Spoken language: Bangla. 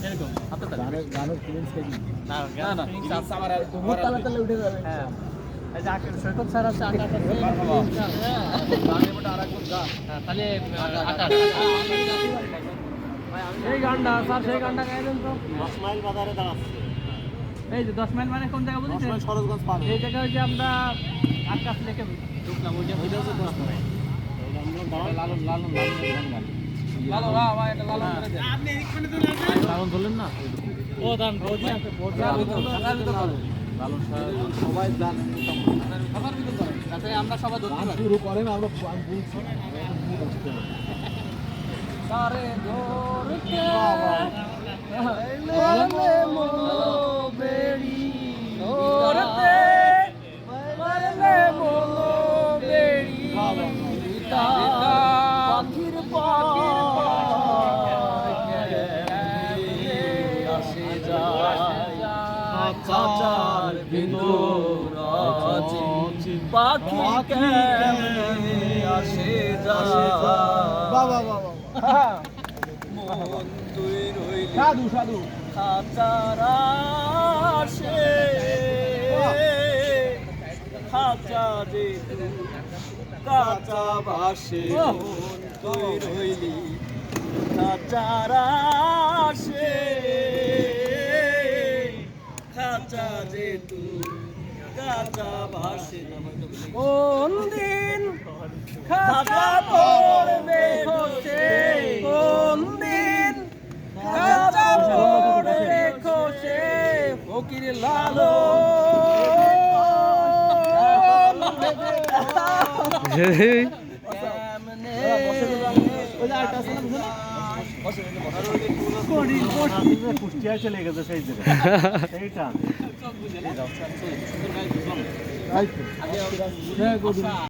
এরকম হাতে তালে গানের ফিলিংস কি না না ফিলিংস আমার আর বহুত তালে উঠে যাবে হ্যাঁ এই যে আকাশ সৈকত স্যার আছে আকাশ আছে গানের মধ্যে আরেকজন গান তাহলে আকাশ এই গানটা স্যার সেই গানটা গাই দেন তো 10 মাইল বাজারে দাঁড়াচ্ছে এই যে 10 মাইল মানে কোন জায়গা 10 বলছেন মাইল সরোজগঞ্জ পার এই জায়গায় যে আমরা আকাশ লেকে ঢুকলাম ওই যে ওইটা হচ্ছে 10 মাইল লালন লালন লালন গান লালন ভাই এটা লালন করে দেন আপনি এখানে তো লালন ধরলেন না ও দান রোজি আছে লালন সবাই জানে সবার ভিতর করেন তাতে আমরা সবাই ধরতে পারি শুরু করেন আমরা বলছি সারে ধরতে মারলে বেড়ি ধরতে মারলে বলো বেড়ি পাখির আসে যায় চাচার ভিতর পাখি কেমনে আসে যায় বাবা বাবা মন তুই রইলি সাধু সাধু খাঁচারা আসে খাঁচা যে কাঁচা বাসে মন তুই রইলি খাঁচারা আসে খাঁচা যে তুই কাঁচা বাসে কোন দিন খাঁচা পড়বে খসে কোন দিন খাঁচা পড়বে খসে ফকির লালো কুষ্টিয়ায় চলে গেছে সেই জায়গায় সেইটা